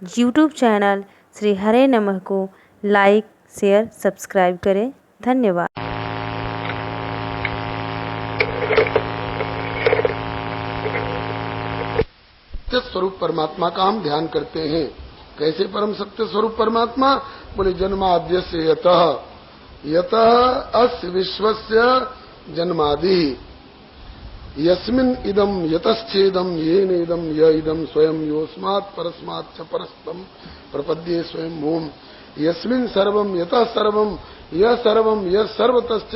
YouTube channel Shri हरे नमः को like, share, subscribe करें। धन्यवाद। सत्य स्वरूप परमात्मा का हम ध्यान करते हैं। कैसे परम सत्य स्वरूप परमात्मा? बोले जन्माद्यस्य यतः अस्य विश्वस्य जन्मादि यस्मिन् इदं यतश्चेदं येन इदं य इदं स्वयं योस्मात् परस्मात् च परस्तम प्रपद्ये स्वयं ओम यस्मिन् सर्वं यतः सर्वं यः सर्वं यः सर्वतश्च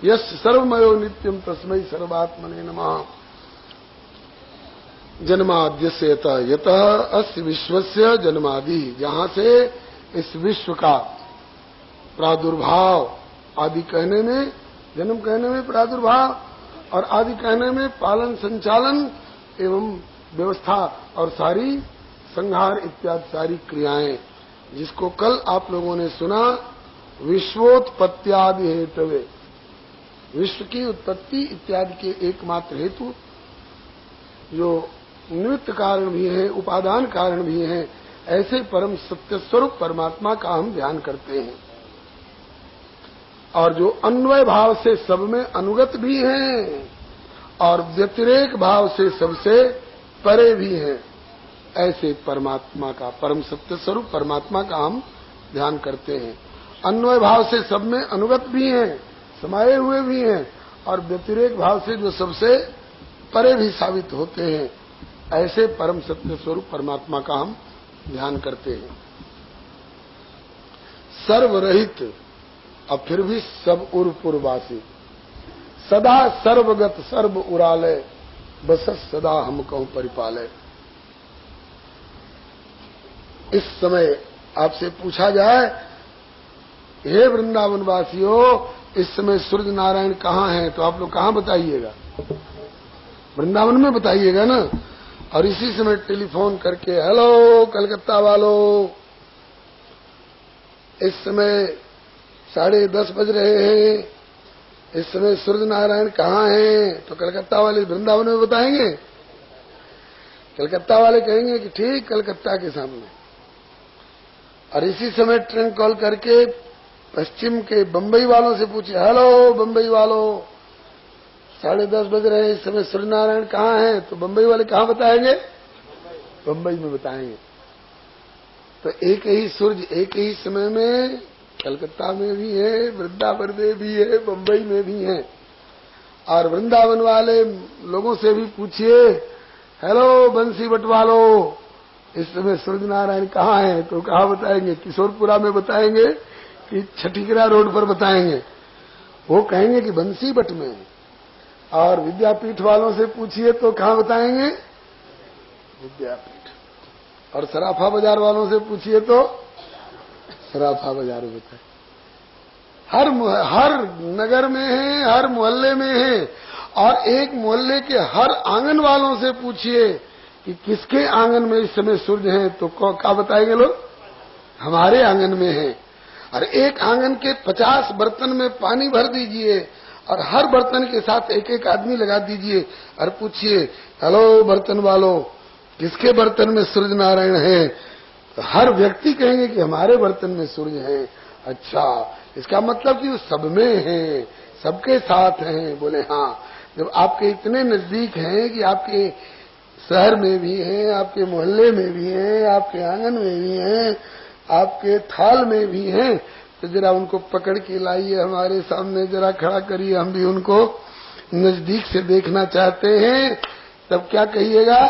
यस्य सर्वमयो नित्यं तस्मै सर्वात्मने नमः। जन्माद्यस्य यतः अस्य विश्वस्य जन्मादि, जहां से इस विश्व का प्रादुर्भाव, आदि कहने में जन्म, कहने में प्रादुर्भाव और आदि कहने में पालन संचालन एवं व्यवस्था और सारी संहार इत्यादि सारी क्रियाएं, जिसको कल आप लोगों ने सुना विश्वोत्पत्त्यादि हेतवे, विश्व की उत्पत्ति इत्यादि के एकमात्र हेतु जो निमित्त कारण भी है, उपादान कारण भी है, ऐसे परम सत्य स्वरूप परमात्मा का हम ध्यान करते हैं। और जो अन्वय भाव से सब में अनुगत भी हैं और व्यतिरेक भाव से सबसे परे भी हैं, ऐसे परमात्मा का, परम सत्य स्वरूप परमात्मा का हम ध्यान करते हैं। अन्वय भाव से सब में अनुगत भी हैं, समाये हुए भी हैं, और व्यतिरेक भाव से जो सबसे परे भी साबित होते हैं, ऐसे परम सत्य स्वरूप परमात्मा का हम ध्यान करते हैं। सर्वरहित और फिर भी सब उर्पुरवासी, सदा सर्वगत सर्व उरालय, बसस सदा हम कहूं परिपालय। इस समय आपसे पूछा जाए, हे वृंदावन वासियों, इस समय सूर्य नारायण कहाँ हैं, तो आप लोग कहाँ बताइएगा? वृंदावन में बताइएगा ना। और इसी समय टेलीफोन करके, हेलो कलकत्ता वालों, इस समय 10:30 बज रहे हैं, इस समय सूर्य नारायण कहाँ हैं, तो कलकत्ता वाले वृंदावन में बताएंगे? कलकत्ता वाले कहेंगे कि ठीक कलकत्ता के सामने। और इसी समय ट्रंक कॉल करके पश्चिम के बंबई वालों से पूछे, हेलो बंबई वालों, 10:30 बज रहे हैं, इस समय सूर्य नारायण कहाँ हैं, तो बंबई वाले कहाँ बताएंगे? बंबई में बताएंगे। तो एक ही सूर्य एक ही समय में कलकत्ता में भी है, वृंदावन में भी है, बंबई में भी है। और वृंदावन वाले लोगों से भी पूछिए, हेलो बंसी बट वालों, इस समय सूर्य नारायण कहाँ हैं, तो कहाँ बताएंगे? किशोरपुरा में बताएंगे कि छठीकरा रोड पर बताएंगे? वो कहेंगे कि बंसी बट में। और विद्यापीठ वालों से पूछिए तो कहाँ बताएंगे? विद्यापीठ। और सराफा बाजार वालों से पूछिए तो सराफा बाजार बताए। हर नगर में है, हर मोहल्ले में है। और एक मोहल्ले के हर आंगन वालों से पूछिए कि किसके आंगन में इस समय सूर्य हैं, तो क्या बताएंगे लोग? हमारे आंगन में है। और एक आंगन के 50 बर्तन में पानी भर दीजिए और हर बर्तन के साथ एक एक आदमी लगा दीजिए और पूछिए, हेलो बर्तन वालों, किसके बर्तन में सूर्य नारायण है? तो हर व्यक्ति कहेंगे कि हमारे बर्तन में सूर्य है। अच्छा, इसका मतलब कि वो सब में है, सबके साथ हैं। बोले हाँ, जब आपके इतने नजदीक हैं कि आपके शहर में भी हैं, आपके मोहल्ले में भी हैं, आपके आंगन में भी हैं, आपके थाल में भी हैं, तो जरा उनको पकड़ के लाइए, हमारे सामने जरा खड़ा करिए, हम भी उनको नजदीक से देखना चाहते हैं। तब क्या कहिएगा?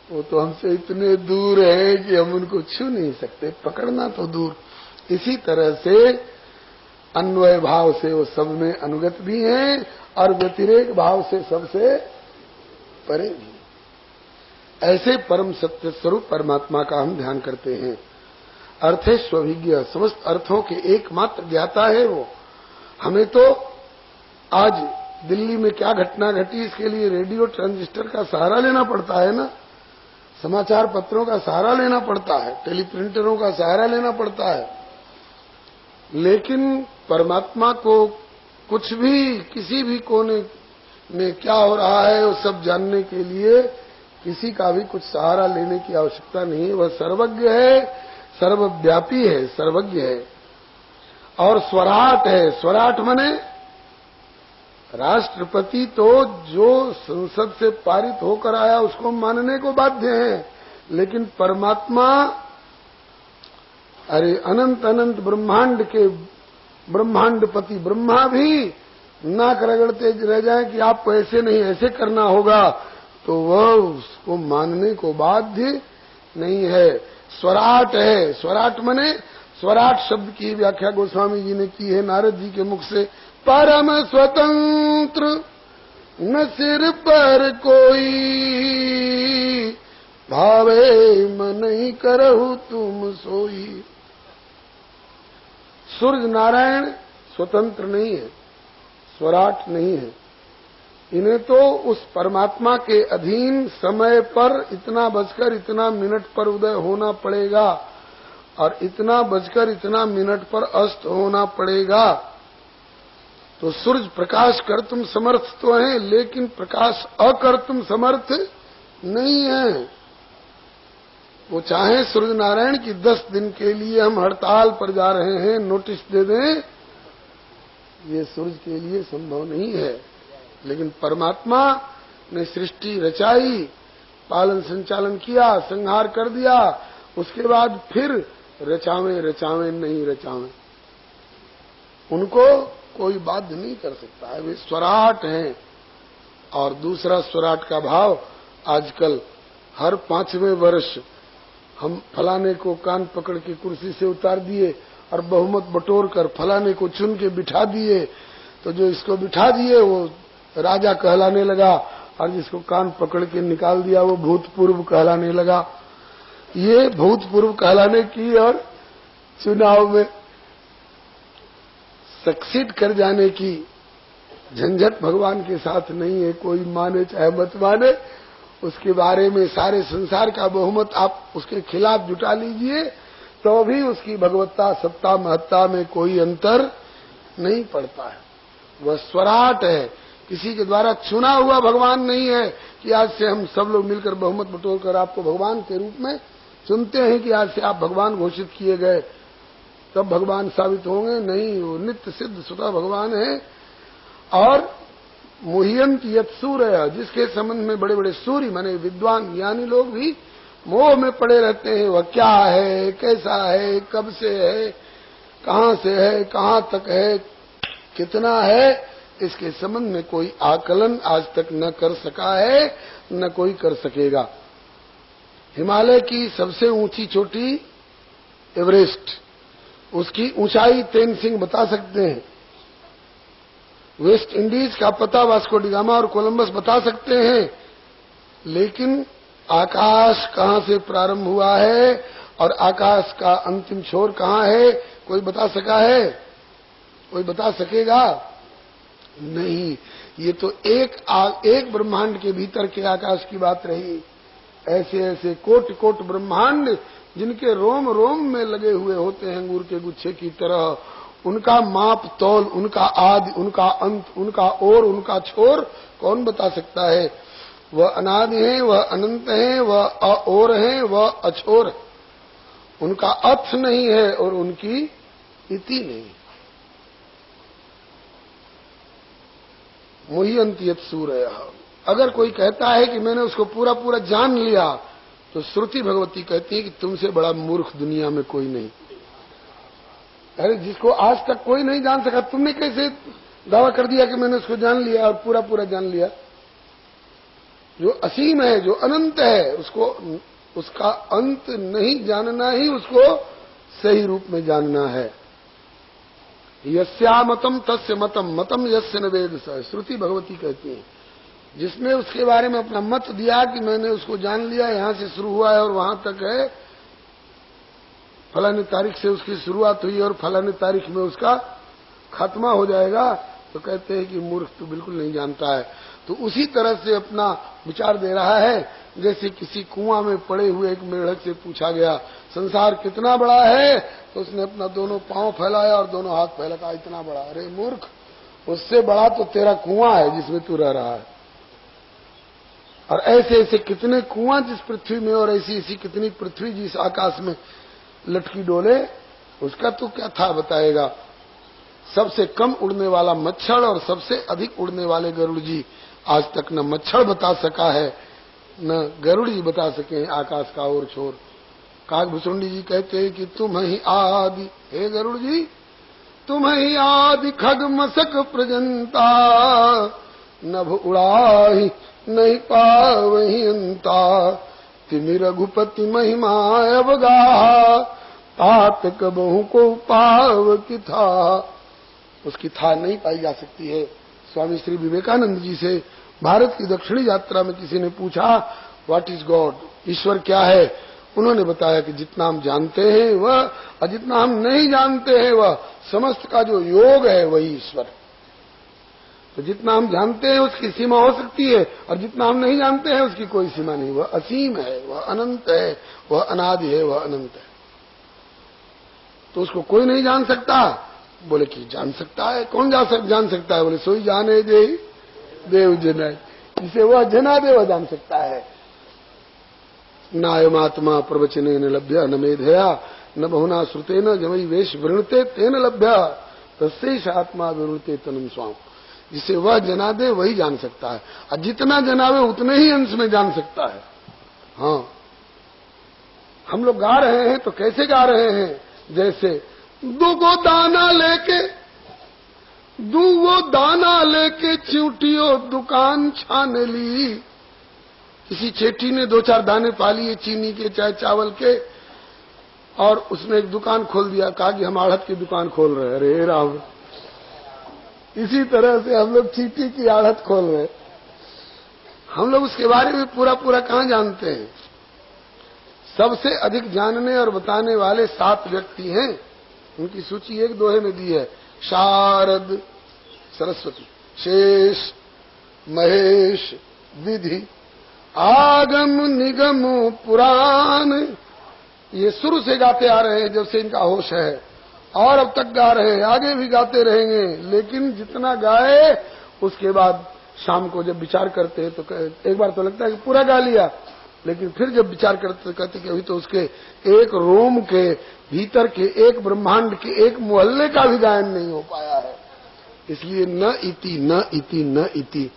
वो तो हमसे इतने दूर है कि हम उनको छू नहीं सकते, पकड़ना तो दूर। इसी तरह से अन्वय भाव से वो सब में अनुगत भी हैं और व्यतिरेक भाव से सबसे परे भी। ऐसे परम सत्य स्वरूप परमात्मा का हम ध्यान करते हैं। अर्थे स्वभिज्ञ, समस्त अर्थों के एकमात्र ज्ञाता है वो। हमें तो आज दिल्ली में क्या घटना घटी, इसके लिए रेडियो ट्रांजिस्टर का सहारा लेना पड़ता है ना, समाचार पत्रों का सहारा लेना पड़ता है, टेलीप्रिंटरों का सहारा लेना पड़ता है। लेकिन परमात्मा को कुछ भी, किसी भी कोने में क्या हो रहा है वो सब जानने के लिए किसी का भी कुछ सहारा लेने की आवश्यकता नहीं है। वह सर्वज्ञ है, सर्वव्यापी है, सर्वज्ञ है और स्वराट है। स्वराट माने राष्ट्रपति तो जो संसद से पारित होकर आया उसको मानने को बाध्य है, लेकिन परमात्मा अरे अनंत अनंत ब्रह्मांड के ब्रह्मांडपति ब्रह्मा भी नाक रगड़ते रह जाए कि आपको ऐसे नहीं ऐसे करना होगा, तो वह उसको मानने को बाध्य नहीं है। स्वराट है। स्वराट माने स्वराट शब्द की व्याख्या गोस्वामी जी ने की है नारद जी के मुख से। परम स्वतंत्र न सिर पर कोई, भावे मन नहीं करहु तुम सोई। सूर्य नारायण स्वतंत्र नहीं है, स्वराट नहीं है। इन्हें तो उस परमात्मा के अधीन समय पर इतना बजकर इतना मिनट पर उदय होना पड़ेगा और इतना बजकर इतना मिनट पर अस्त होना पड़ेगा। तो सूर्य प्रकाश कर तुम समर्थ तो हैं, लेकिन प्रकाश अकर तुम समर्थ नहीं है। वो चाहे सूर्य नारायण की 10 दिन के लिए हम हड़ताल पर जा रहे हैं, नोटिस दे दें, ये सूर्य के लिए संभव नहीं है। लेकिन परमात्मा ने सृष्टि रचाई, पालन संचालन किया, संहार कर दिया, उसके बाद फिर रचावे रचावे नहीं रचावे, उनको कोई बाध्य नहीं कर सकता है। वे स्वराट हैं। और दूसरा स्वराट का भाव, आजकल हर 5वें वर्ष हम फलाने को कान पकड़ के कुर्सी से उतार दिए और बहुमत बटोर कर फलाने को चुन के बिठा दिए, तो जो इसको बिठा दिए वो राजा कहलाने लगा और जिसको कान पकड़ के निकाल दिया वो भूतपूर्व कहलाने लगा। ये भूतपूर्व कहलाने की और चुनाव में सक्सीड कर जाने की झंझट भगवान के साथ नहीं है। कोई माने चाहे मत माने, उसके बारे में सारे संसार का बहुमत आप उसके खिलाफ जुटा लीजिए तो भी उसकी भगवत्ता सत्ता महत्ता में कोई अंतर नहीं पड़ता है। वह स्वराट है, किसी के द्वारा चुना हुआ भगवान नहीं है कि आज से हम सब लोग मिलकर बहुमत बटोर कर आपको भगवान के रूप में चुनते हैं कि आज से आप भगवान घोषित किए गए तब भगवान साबित होंगे। नहीं, वो नित्य सिद्ध स्वतः भगवान है। और मुह्यंत यत् सूर्य, जिसके संबंध में बड़े बड़े सूर्य माने विद्वान ज्ञानी लोग भी मोह में पड़े रहते हैं। वह क्या है, कैसा है, कब से है, कहां से है, कहां तक है, कितना है, इसके संबंध में कोई आकलन आज तक न कर सका है, न कोई कर सकेगा। हिमालय की सबसे ऊंची चोटी एवरेस्ट, उसकी ऊंचाई तेनसिंह बता सकते हैं। वेस्ट इंडीज का पता वास्को डिगामा और कोलंबस बता सकते हैं, लेकिन आकाश कहां से प्रारंभ हुआ है और आकाश का अंतिम छोर कहां है, कोई बता सका है? कोई बता सकेगा? नहीं। ये तो एक ब्रह्मांड के भीतर के आकाश की बात रही। ऐसे ऐसे कोट कोट ब्रह्मांड जिनके रोम रोम में लगे हुए होते हैं अंगूर के गुच्छे की तरह, उनका माप तौल, उनका आदि, उनका अंत, उनका ओर, उनका छोर कौन बता सकता है? वह अनादि है, वह अनंत है, वह अओर है, वह अछोर है। उनका अर्थ नहीं है और उनकी इति नहीं। मुह्यंत यत् सूर्य। अगर कोई कहता है कि मैंने उसको पूरा पूरा जान लिया, तो श्रुति भगवती कहती है कि तुमसे बड़ा मूर्ख दुनिया में कोई नहीं। अरे जिसको आज तक कोई नहीं जान सका, तुमने कैसे दावा कर दिया कि मैंने उसको जान लिया और पूरा पूरा जान लिया? जो असीम है, जो अनंत है, उसको उसका अंत नहीं जानना ही उसको सही रूप में जानना है। यस्या मतम तस्य मतम, मतम यस्य न वेद स, श्रुति भगवती कहती है। जिसने उसके बारे में अपना मत दिया कि मैंने उसको जान लिया, यहां से शुरू हुआ है और वहां तक है, फलानी तारीख से उसकी शुरुआत हुई और फलानी तारीख में उसका खात्मा हो जाएगा, तो कहते हैं कि मूर्ख तो बिल्कुल नहीं जानता है। तो उसी तरह से अपना विचार दे रहा है, जैसे किसी कुआं में पड़े हुए एक मेढक से पूछा गया संसार कितना बड़ा है, तो उसने अपना दोनों पांव फैलाया और दोनों हाथ फैला, कहा इतना बड़ा। अरे मूर्ख, उससे बड़ा तो तेरा कुआं है जिसमें तू रह रहा है। और ऐसे ऐसे कितने कुआं जिस पृथ्वी में, और ऐसी ऐसी कितनी पृथ्वी जिस आकाश में लटकी डोले, उसका तो क्या था बताएगा। सबसे कम उड़ने वाला मच्छर और सबसे अधिक उड़ने वाले गरुड़ जी, आज तक न मच्छर बता सका है न गरुड़ जी बता सके हैं आकाश का और छोर। काकभुसुंडी जी कहते हैं कि तुम ही आदि, हे गरुड़ जी तुम ही आदि खग मसक प्रजंता, नभ उड़ाही नहीं पावही अंता, तिमि रघुपति महिमा अवगा, तात कबहू को पाव की था। उसकी था नहीं पाई जा सकती है। स्वामी श्री विवेकानंद जी से भारत की दक्षिणी यात्रा में किसी ने पूछा, व्हाट इज गॉड, ईश्वर क्या है? उन्होंने बताया कि जितना हम जानते हैं वह, और जितना हम नहीं जानते हैं वह, समस्त का जो योग है वही ईश्वर। तो जितना हम जानते हैं उसकी सीमा हो सकती है, और जितना हम नहीं जानते हैं उसकी कोई सीमा नहीं। वह असीम है, वह अनंत है, वह अनादि है, वह अनंत है। तो उसको कोई नहीं जान सकता। बोले कि जान सकता है। कौन जान सकता है? बोले सोई जाने दे देव जनाय, जिसे वह जना दे वह जान सकता है। नायमात्मा प्रवचने न लभ्य न मेधया न बहुना श्रुते न जमई वेश वृणते तेन लभ्य तस्सेष आत्मा विवृते तनुम स्वाम। जिसे वह जना दे वही जान सकता है, और जितना जनावे उतने ही अंश में जान सकता है। हाँ, हम लोग गा रहे हैं तो कैसे गा रहे हैं? जैसे दूगो दाना लेके चिंटियो दुकान छान ली। किसी चेटी ने 2-4 दाने पा लिए चीनी के चाहे चावल के, और उसने एक दुकान खोल दिया, कहा कि हम आढ़त की दुकान खोल रहे हैं। अरे राम, इसी तरह से हम लोग चीटी की आढ़त खोल रहे हैं। हम लोग उसके बारे में पूरा पूरा कहां जानते हैं? सबसे अधिक जानने और बताने वाले 7 व्यक्ति हैं। उनकी सूची एक दोहे में दी है। शारद सरस्वती, शेष, महेश, विधि, आगम निगम पुराण। ये शुरू से गाते आ रहे हैं जब से इनका होश है, और अब तक गा रहे हैं, आगे भी गाते रहेंगे। लेकिन जितना गाए उसके बाद शाम को जब विचार करते हैं तो एक बार तो लगता है कि पूरा गा लिया, लेकिन फिर जब विचार करते कहते कि अभी तो उसके एक रोम के भीतर के, एक ब्रह्मांड के, एक मोहल्ले का भी गायन नहीं हो पाया है। इसलिए न इति न इति न इति,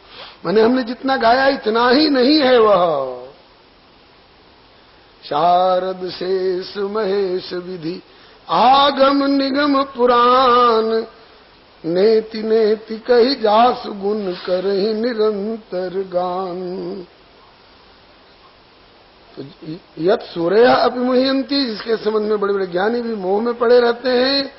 माने हमने जितना गाया इतना ही नहीं है वह। शारद शेष महेश विधि आगम निगम पुराण, नेति नेति कही जास गुण करहि निरंतर गान। तो यत सूर्य अभिमुह्यंती, जिसके संबंध में बड़े बड़े ज्ञानी भी मोह में पड़े रहते हैं।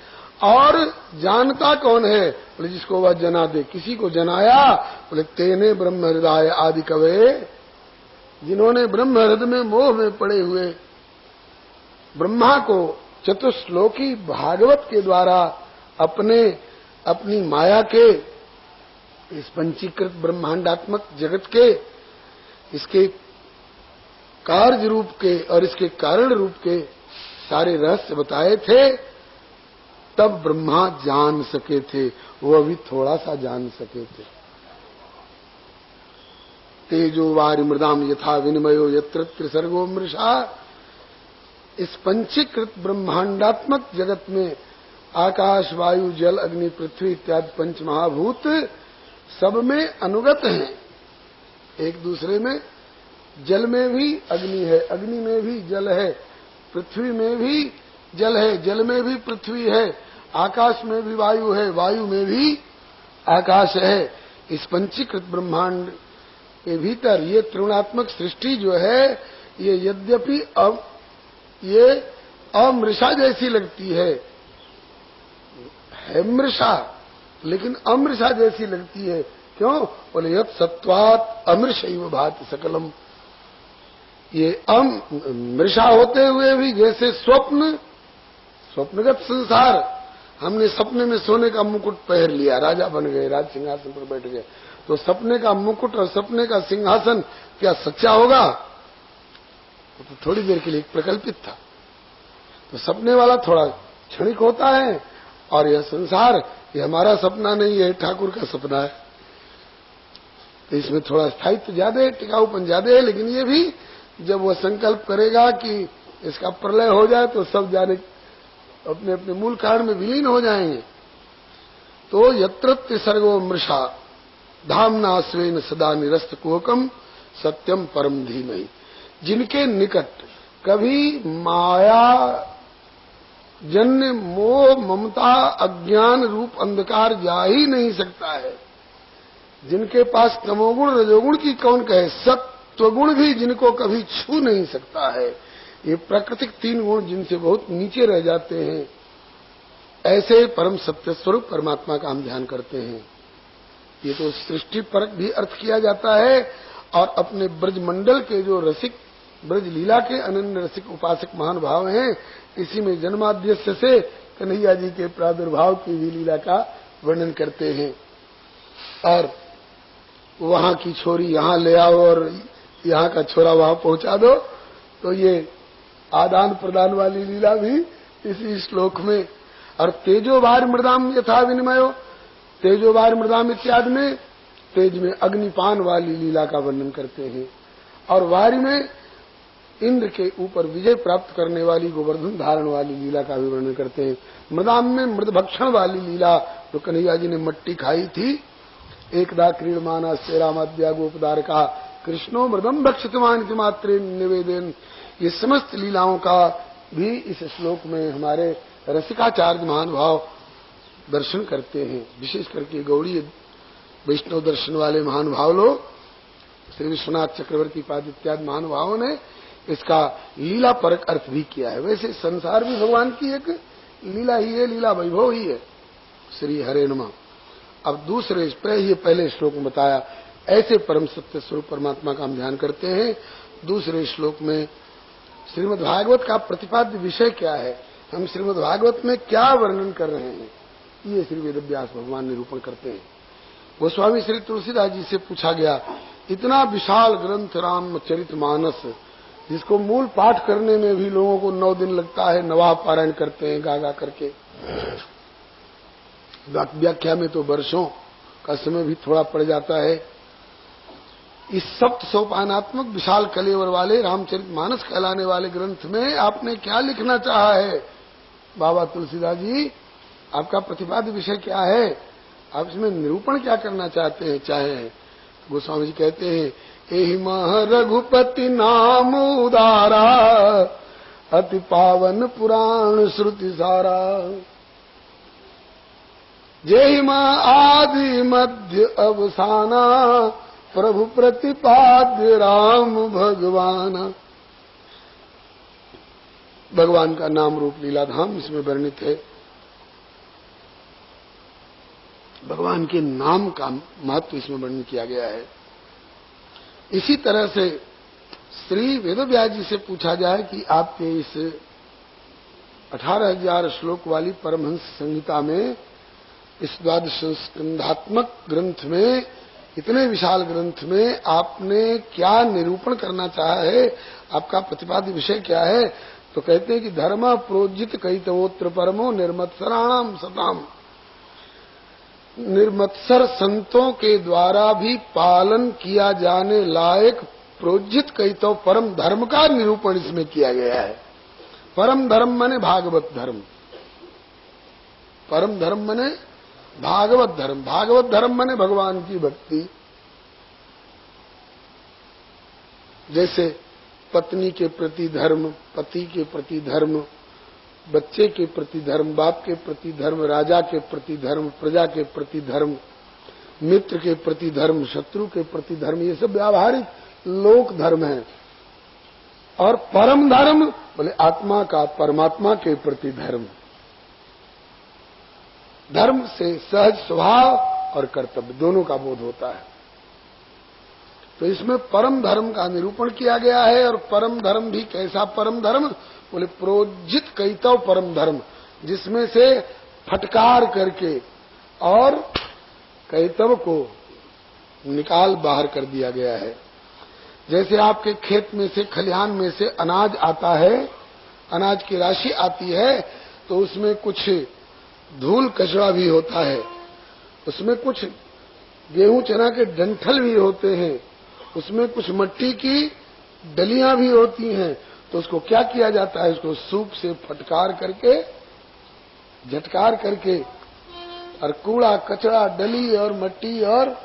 और जानता कौन है? बोले जिसको वह जना दे। किसी को जनाया? बोले तेने ब्रह्म हृदय आदि कवे, जिन्होंने ब्रह्म हृदय में मोह में पड़े हुए ब्रह्मा को चतुश्लोकी भागवत के द्वारा अपनी माया के, इस पंचीकृत ब्रह्मांडात्मक जगत के, इसके कार्य रूप के और इसके कारण रूप के सारे रहस्य बताए थे, तब ब्रह्मा जान सके थे। वह भी थोड़ा सा जान सके थे। तेजो वारि मृदाम यथा विनिमयो यत्र त्रिसर्गो मृषा। इस पंचीकृत ब्रह्मांडात्मक जगत में आकाश, वायु, जल, अग्नि, पृथ्वी इत्यादि 5 महाभूत सब में अनुगत हैं एक दूसरे में। जल में भी अग्नि है, अग्नि में भी जल है, पृथ्वी में भी जल है, जल में भी पृथ्वी है, आकाश में भी वायु है, वायु में भी आकाश है। इस पंचीकृत ब्रह्मांड के भीतर ये त्रिगुणात्मक सृष्टि जो है, ये यद्यपि ये अमृषा जैसी लगती है मृषा, लेकिन अमृषा जैसी लगती है। क्यों? बोले यत् सत्वात् अमृषैव भाति सकलम। ये मृषा होते हुए भी जैसे स्वप्नगत संसार, हमने सपने में सोने का मुकुट पहन लिया, राजा बन गए, राज सिंहासन पर बैठ गए, तो सपने का मुकुट और सपने का सिंहासन क्या सच्चा होगा? तो थोड़ी देर के लिए प्रकल्पित था। तो सपने वाला थोड़ा क्षणिक होता है, और यह संसार ये हमारा सपना नहीं है, ठाकुर का सपना है। तो इसमें थोड़ा स्थायित्व ज्यादा है, टिकाऊपन ज्यादा है, लेकिन ये भी जब वह संकल्प करेगा कि इसका प्रलय हो जाए तो सब जाने अपने अपने मूल कारण में विलीन हो जाएंगे। तो यत्र सर्गो मृषा धामना स्वेन सदा निरस्त कुहकम सत्यम परम धीमहि, जिनके निकट कभी माया जन्य मोह ममता अज्ञान रूप अंधकार जा ही नहीं सकता है, जिनके पास तमोगुण रजोगुण की कौन कहे, सत्वगुण भी जिनको कभी छू नहीं सकता है, ये प्राकृतिक 3 गुण जिनसे बहुत नीचे रह जाते हैं, ऐसे परम सत्य स्वरूप परमात्मा का हम ध्यान करते हैं। ये तो सृष्टि परक भी अर्थ किया जाता है, और अपने ब्रज मंडल के जो रसिक ब्रज लीला के अनन्य रसिक उपासक महान भाव हैं, इसी में जन्माद्यस्य से कन्हैया जी के प्रादुर्भाव की भी लीला का वर्णन करते हैं। और वहां की छोरी यहां ले आओ और यहां का छोरा वहां पहुंचा दो, तो ये आदान प्रदान वाली लीला भी इसी श्लोक में। और तेजोवार मृदाम यथा विनिमयो, तेजोवार मृदाम इत्यादि में तेज में अग्निपान वाली लीला का वर्णन करते हैं, और वारी में इंद्र के ऊपर विजय प्राप्त करने वाली गोवर्धन धारण वाली लीला का भी वर्णन करते हैं। मृदाम में मृद भक्षण वाली लीला, तो कन्हैया जी ने मट्टी खाई थी, एकदा क्रीडमाना से रामाद्या गोपदार का कृष्णो मृदम भक्षितवान मात्रे निवेदन, ये समस्त लीलाओं का भी इस श्लोक में हमारे रसिकाचार्य महान भाव दर्शन करते हैं। विशेष करके गौड़ी वैष्णव दर्शन वाले महान भाव लोग, श्री विश्वनाथ चक्रवर्ती पाद इत्यादि महान भावों ने इसका लीला परक अर्थ भी किया है। वैसे संसार भी भगवान की एक लीला ही है, लीला वैभव ही है। श्री हरे नमः। अब दूसरे ये पहले श्लोक में बताया, ऐसे परम सत्य स्वरूप परमात्मा का हम ध्यान करते हैं। दूसरे श्लोक में श्रीमद् भागवत का प्रतिपाद्य विषय क्या है, हम श्रीमद् भागवत में क्या वर्णन कर रहे हैं, ये श्री वेदव्यास भगवान निरूपण करते हैं। गोस्वामी श्री तुलसीदास जी से पूछा गया, इतना विशाल ग्रंथ रामचरितमानस, जिसको मूल पाठ करने में भी लोगों को 9 दिन लगता है, नवाह पारायण करते हैं गा गा करके, व्याख्या में तो वर्षों का समय भी थोड़ा पड़ जाता है। इस सप्त सोपानात्मक विशाल कलेवर वाले रामचरितमानस कहलाने वाले ग्रंथ में आपने क्या लिखना चाहा है बाबा तुलसीदास जी, आपका प्रतिपाद्य विषय क्या है, आप इसमें निरूपण क्या करना चाहते हैं चाहे। गोस्वामी जी कहते हैं, एहि मह रघुपति नाम उदारा, अति पावन पुराण श्रुति सारा, जेहि मह आदि मध्य अवसाना, प्रभु प्रतिपाद्य राम भगवान। भगवान का नाम रूप लीला धाम इसमें वर्णित है। भगवान के नाम का महत्व इसमें वर्णन किया गया है। इसी तरह से श्री वेदव्यास जी से पूछा जाए कि आपके इस 18,000 श्लोक वाली परमहंस संहिता में, इस 12 स्कंधात्मक ग्रंथ में, इतने विशाल ग्रंथ में आपने क्या निरूपण करना चाहा है, आपका प्रतिपाद्य विषय क्या है। तो कहते हैं कि धर्म प्रोजित कैतवोत्र परमो निर्मत्सराणाम सताम, निर्मत्सर संतों के द्वारा भी पालन किया जाने लायक प्रोजित कैतव परम धर्म का निरूपण इसमें किया गया है। परम धर्म माने भागवत धर्म, परम धर्म माने भागवत धर्म, भागवत धर्म माने भगवान की भक्ति। जैसे पत्नी के प्रति धर्म, पति के प्रति धर्म, बच्चे के प्रति धर्म, बाप के प्रति धर्म, राजा के प्रति धर्म, प्रजा के प्रति धर्म, मित्र के प्रति धर्म, शत्रु के प्रति धर्म, ये सब व्यावहारिक लोक धर्म है। और परम धर्म बोले आत्मा का परमात्मा के प्रति धर्म। धर्म से सहज स्वभाव और कर्तव्य दोनों का बोध होता है। तो इसमें परम धर्म का निरूपण किया गया है। और परम धर्म भी कैसा परम धर्म बोले प्रोजित कैतव परम धर्म, जिसमें से फटकार करके और कैतव को निकाल बाहर कर दिया गया है। जैसे आपके खेत में से, खलिहान में से अनाज आता है, अनाज की राशि आती है, तो उसमें कुछ धूल कचरा भी होता है, उसमें कुछ गेहूं चना के डंठल भी होते हैं, उसमें कुछ मिट्टी की डलियां भी होती हैं। तो उसको क्या किया जाता है, उसको सूप से फटकार करके, झटकार करके, और कूड़ा कचरा डली और मिट्टी और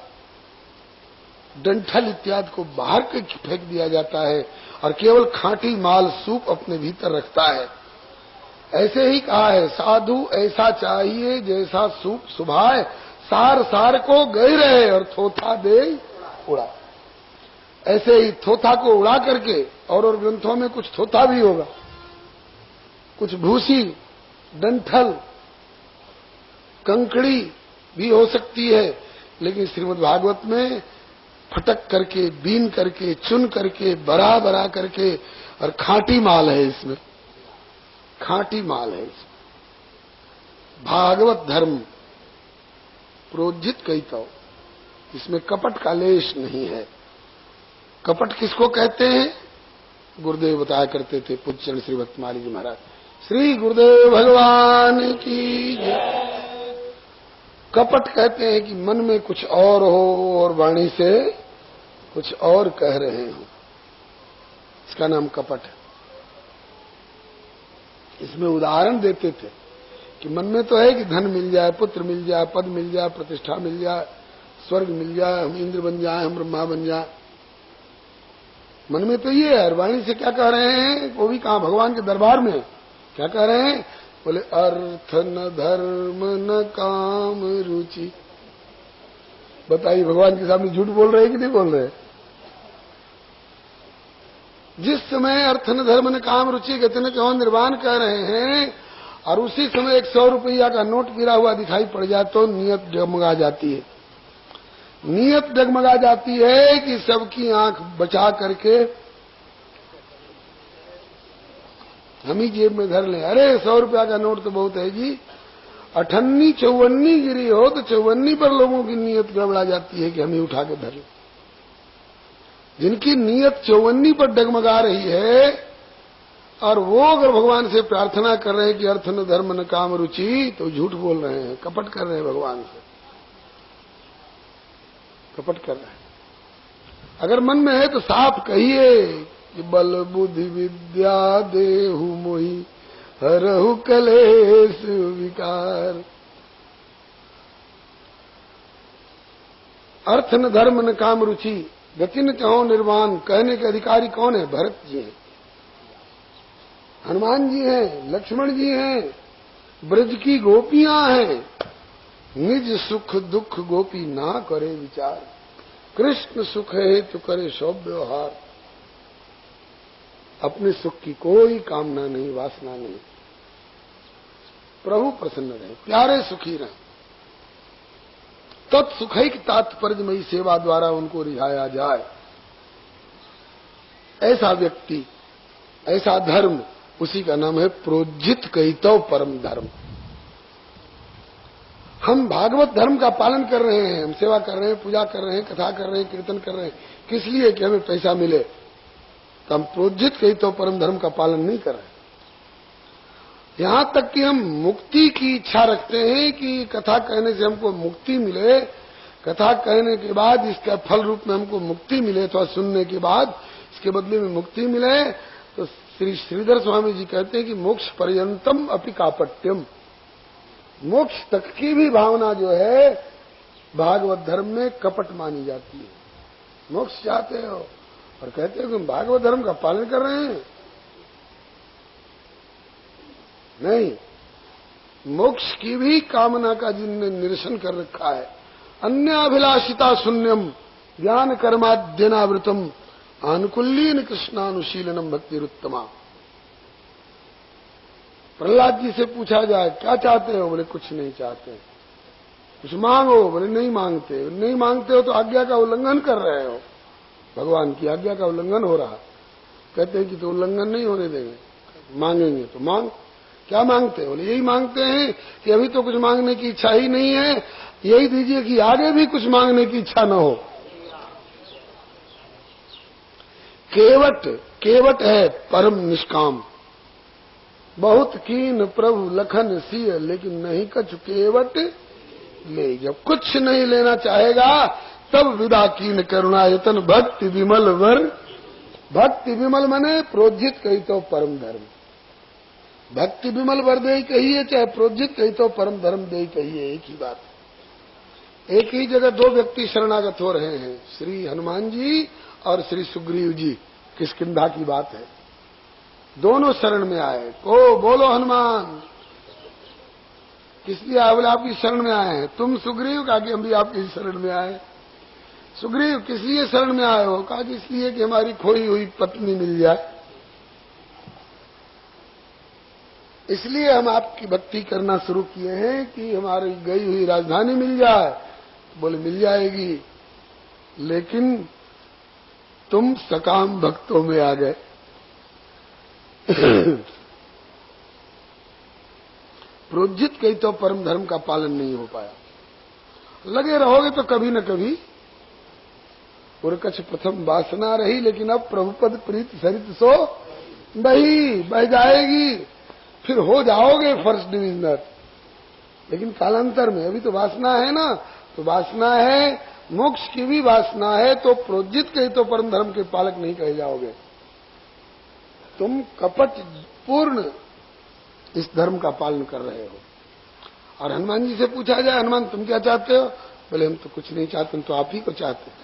डंठल इत्यादि को बाहर के फेंक दिया जाता है और केवल खांटी माल सूप अपने भीतर रखता है। ऐसे ही कहा है, साधु ऐसा चाहिए जैसा सूप सुभाए, सार सार को गई रहे और थोथा दे उड़ा। ऐसे ही थोथा को उड़ा करके, और ग्रंथों में कुछ थोथा भी होगा, कुछ भूसी, डंठल, कंकड़ी भी हो सकती है, लेकिन श्रीमद् भागवत में फटक करके, बीन करके, चुन करके, बरा बरा करके, और खांटी माल है इसमें, खांटी माल है इसमें। भागवत धर्म प्रोज्झित कहितो, इसमें कपट का लेश नहीं है। कपट किसको कहते हैं? गुरुदेव बताया करते थे, पूज्य श्री भक्तमाली जी महाराज। श्री गुरुदेव भगवान की जय। कपट कहते हैं कि मन में कुछ और हो और वाणी से कुछ और कह रहे हो, इसका नाम कपट है। इसमें उदाहरण देते थे कि मन में तो है कि धन मिल जाए, पुत्र मिल जाए, पद मिल जाए, प्रतिष्ठा मिल जाए, स्वर्ग मिल जाए, हम इंद्र बन जाए, हम ब्रह्मा बन जाए। मन में तो ये है, वाणी से क्या कह रहे हैं? वो भी कहा भगवान के दरबार में क्या कह रहे हैं? बोले अर्थ न धर्म न काम रुचि। बताइए, भगवान के सामने झूठ बोल रहे हैं कि नहीं बोल रहे? जिस समय अर्थ न धर्म न काम रुचि गति न क्यों निर्वाण कह रहे हैं, और उसी समय 100 रुपया का नोट गिरा हुआ दिखाई पड़ जाए तो नियत डगमगा जाती है। नियत डगमगा जाती है कि सबकी आंख बचा करके हम ही जेब में धर लें। अरे 100 रुपया का नोट तो बहुत है जी, 58 54 गिरी हो तो 54 पर लोगों की नियत गड़बड़ा जाती है कि हम ही उठा के धर लें। जिनकी नियत 54 पर डगमगा रही है, और वो अगर भगवान से प्रार्थना कर रहे हैं कि अर्थ न धर्म न काम रुचि, तो झूठ बोल रहे हैं, कपट कर रहे हैं भगवान से, कपट कर रहे हैं। अगर मन में है तो साफ कहिए कि बल बुद्धि विद्या देहु मोहि हरहु कलेश विकार। अर्थ न धर्म न काम रुचि गति न चाहो निर्वाण कहने के अधिकारी कौन है? भरत जी हैं, हनुमान जी हैं, लक्ष्मण जी हैं, ब्रज की गोपियां हैं। निज सुख दुख गोपी ना करे विचार, कृष्ण सुख है तो करे सब व्यवहार। अपने सुख की कोई कामना नहीं, वासना नहीं, प्रभु प्रसन्न रहे, प्यारे सुखी रहे। तत्सुखैक तात्पर्यमयी सेवा द्वारा उनको रिझाया जाए। ऐसा व्यक्ति, ऐसा धर्म, उसी का नाम है प्रोज्झित कहितो परम धर्म। हम भागवत धर्म का पालन कर रहे हैं, हम सेवा कर रहे हैं, पूजा कर रहे हैं, कथा कर रहे हैं, कीर्तन कर रहे हैं, किस लिए? कि हमें पैसा मिले। तो हम प्रोज्झित कहितो परम धर्म का पालन नहीं कर रहे। यहां तक कि हम मुक्ति की इच्छा रखते हैं कि कथा कहने से हमको मुक्ति मिले, कथा कहने के बाद इसका फल रूप में हमको मुक्ति मिले, अथवा सुनने के बाद इसके बदले में मुक्ति मिले। तो श्री श्रीधर स्वामी जी कहते हैं कि मोक्ष पर्यंतम अपि कापट्यम, मोक्ष तक की भी भावना जो है भागवत धर्म में कपट मानी जाती है। मोक्ष चाहते हो और कहते हो कि हम भागवत धर्म का पालन कर रहे हैं। नहीं, मोक्ष की भी कामना का जिनने निरसन कर रखा है। अन्य अभिलाषिता शून्यम ज्ञान कर्माद्यनावृतम आनुकूल्यन कृष्णानुशीलनम भक्तिरुत्तमा। प्रहलाद जी से पूछा जाए क्या चाहते हो? बोले कुछ नहीं चाहते। कुछ मांगो? बोले नहीं मांगते। नहीं मांगते हो तो आज्ञा का उल्लंघन कर रहे हो, भगवान की आज्ञा का उल्लंघन हो रहा। कहते हैं कि तो उल्लंघन नहीं होने देंगे, मांगेंगे तो मांग। क्या मांगते हो? बोले यही मांगते हैं कि अभी तो कुछ मांगने की इच्छा ही नहीं है, यही दीजिए कि आगे भी कुछ मांगने की इच्छा न हो। केवट, केवट है परम निष्काम। बहुत कीन प्रभु लखन सिय, लेकिन नहीं कछु केवट ले। जब कुछ नहीं लेना चाहेगा तब विदा कीन करुणायतन भक्ति विमल वर। भक्ति विमल मने प्रोज्जित कही तो परम धर्म। भक्ति विमल वर दे कहिए चाहे प्रोज्जित कही तो परम धर्म दे कहिए, एक ही बात। एक ही जगह दो व्यक्ति शरणागत हो रहे हैं, श्री हनुमान जी और श्री सुग्रीव जी। किष्किंधा की बात है, दोनों शरण में आए। को बोलो हनुमान, किस लिए आए? बोले आपकी शरण में आए हैं। तुम सुग्रीव? कहा कि हम भी आपकी शरण में आए। सुग्रीव किस लिए शरण में आए हो? कहा कि इसलिए कि हमारी खोई हुई पत्नी मिल जाए, इसलिए हम आपकी भक्ति करना शुरू किए हैं कि हमारी गई हुई राजधानी मिल जाए। बोले मिल जाएगी, लेकिन तुम सकाम भक्तों में आ गए। प्रोज्जित कही तो परम धर्म का पालन नहीं हो पाया। लगे रहोगे तो कभी न कभी उर्कछ प्रथम वासना रही, लेकिन अब प्रभुपद प्रीत सरित सो बही, बह जाएगी, फिर हो जाओगे फर्स्ट डिविजनर। लेकिन कालांतर में, अभी तो वासना है ना, तो वासना है, मोक्ष की भी वासना है, तो प्रोज्जित कही तो परम धर्म के पालक नहीं कहे जाओगे। तुम कपट पूर्ण इस धर्म का पालन कर रहे हो। और हनुमान जी से पूछा जाए, हनुमान तुम क्या चाहते हो? बोले हम तो कुछ नहीं चाहते, हम तो आप ही को चाहते हैं।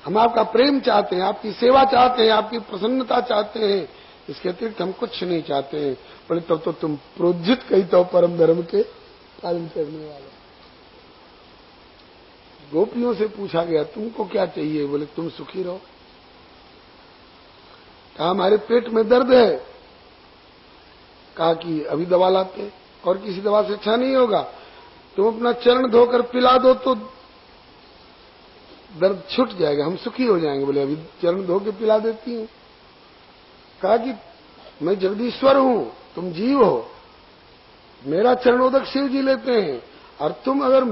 हम आपका प्रेम चाहते हैं, आपकी सेवा चाहते हैं, आपकी प्रसन्नता चाहते हैं, इसके अतिरिक्त हम कुछ नहीं चाहते हैं। बोले तब तो तुम प्रोज्जित कही तो परम धर्म के पालन करने वाले। गोपियों से पूछा गया तुमको क्या चाहिए? बोले तुम सुखी रहो। कहा हमारे पेट में दर्द है। कहा कि अभी दवा लाते, और किसी दवा से अच्छा नहीं होगा, तुम अपना चरण धोकर पिला दो तो दर्द छूट जाएगा, हम सुखी हो जाएंगे। बोले अभी चरण धो के पिला देती हूँ। कहा कि मैं जगदीश्वर हूं, तुम जीव हो, मेरा चरणोदक शिव जी लेते हैं, और तुम अगर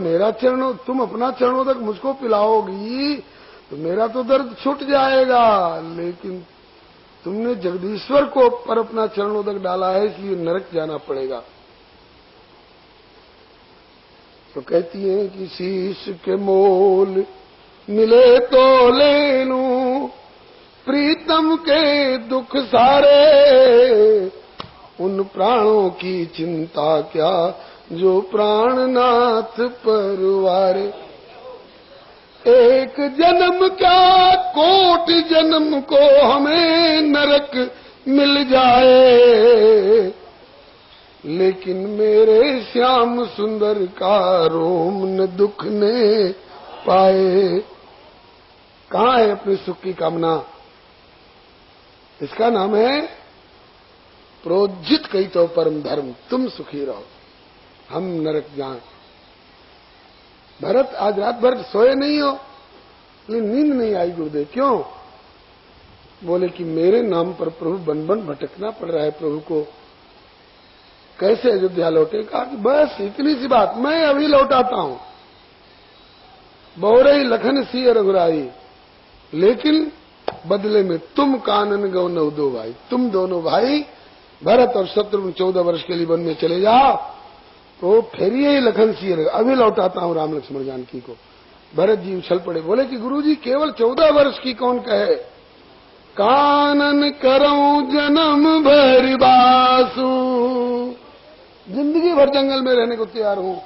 तुम अपना चरणोदक मुझको पिलाओगी तो मेरा तो दर्द छूट जाएगा, लेकिन तुमने जगदीश्वर को पर अपना चरणोदक डाला है, इसलिए नरक जाना पड़ेगा। तो कहती है कि शीश के मोल मिले तो ले लूं, प्रीतम के दुख सारे, उन प्राणों की चिंता क्या जो प्राणनाथ परवारे। एक जन्म क्या कोटि जन्म को हमें नरक मिल जाए, लेकिन मेरे श्याम सुंदर का रोम न दुख ने पाए। कहाँ है अपने सुख की कामना? इसका नाम है प्रोज्जित कही तो परम धर्म। तुम सुखी रहो, हम नरक जाएं। भरत आज रात भर सोए नहीं हो, लेकिन नींद नहीं आई गुरुदेव। क्यों? बोले कि मेरे नाम पर प्रभु बन बन भटकना पड़ रहा है। प्रभु को कैसे अयोध्या लौटे? कहा कि बस इतनी सी बात, मैं अभी लौटाता हूं। बहुरई लखन सी रघुराई, लेकिन बदले में तुम कानन गौ नव दो भाई। तुम दोनों भाई भरत और शत्रुघ्न 14 वर्ष के लिए वन में चले जाओ, तो फिर ये लखन सी अभी लौटाता हूं राम लक्ष्मण जानकी को। भरत जी उछल पड़े, बोले कि गुरुजी केवल 14 वर्ष की कौन कहे, कानन करऊं जन्म भर बासु, जिंदगी भर जंगल में रहने को तैयार हूं।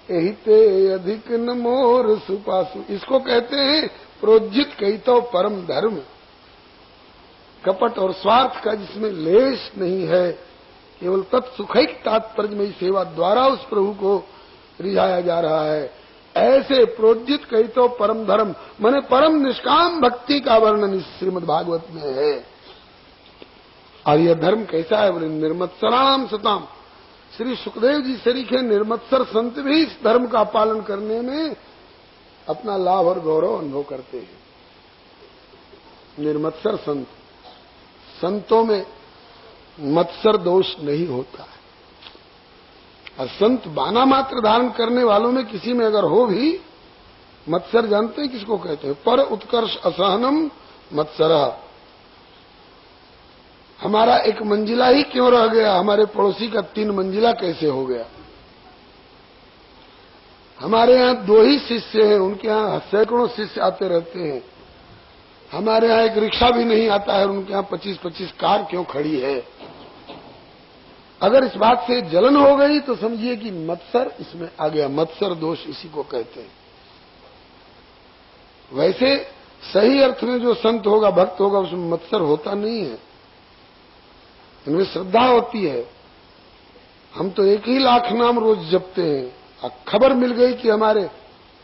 यही ते अधिक न मोर सुपासु। इसको कहते हैं प्रोज्जित कही तो परम धर्म। कपट और स्वार्थ का जिसमें लेश नहीं है, केवल तत्सुखैक तात्पर्यमयी सेवा द्वारा उस प्रभु को रिझाया जा रहा है। ऐसे प्रोज्जित कही तो परम धर्म माने परम निष्काम भक्ति का वर्णन इस श्रीमद् भागवत में है। और यह धर्म कैसा है? बोले निर्मत्सराणाम सताम। श्री सुखदेव जी सरीखे निर्मत्सर संत भी इस धर्म का पालन करने में अपना लाभ और गौरव अनुभव करते हैं। निर्मत्सर संत, संतों में मत्सर दोष नहीं होता है। और संत बाना मात्र धारण करने वालों में किसी में अगर हो भी मत्सर, जानते हैं किसको कहते हैं? पर उत्कर्ष असहनम मत्सरा। हमारा एक मंजिला ही क्यों रह गया, हमारे पड़ोसी का 3 मंजिला कैसे हो गया? हमारे यहाँ 2 ही शिष्य हैं, उनके यहाँ सैकड़ों शिष्य आते रहते हैं। हमारे यहाँ एक रिक्शा भी नहीं आता है, उनके यहाँ 25-25 कार क्यों खड़ी है। अगर इस बात से जलन हो गई तो समझिए कि मत्सर इसमें आ गया। मत्सर दोष इसी को कहते हैं। वैसे सही अर्थ में जो संत होगा, भक्त होगा, उसमें मत्सर होता नहीं है, इनमें श्रद्धा होती है। हम तो 1 ही लाख नाम रोज जपते हैं, और खबर मिल गई कि हमारे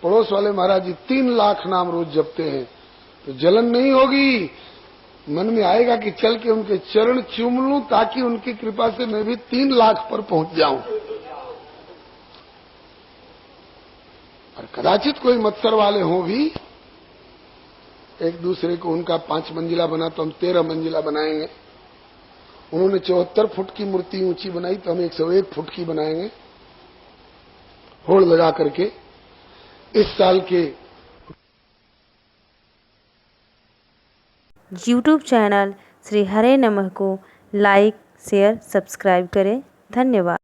पड़ोस वाले महाराज जी 3 लाख नाम रोज जपते हैं, तो जलन नहीं होगी। मन में आएगा कि चल के उनके चरण चूम लूं, ताकि उनकी कृपा से मैं भी 3 लाख पर पहुंच जाऊं। और कदाचित कोई मत्सर वाले हों भी, एक दूसरे को उनका 5 मंजिला बना तो हम 13 मंजिला बनाएंगे। उन्होंने 74 फुट की मूर्ति ऊंची बनाई तो हम 101 फुट की बनाएंगे, होड़ लगा करके। इस साल के YouTube चैनल श्री हरे नमः को लाइक, शेयर, सब्सक्राइब करें। धन्यवाद।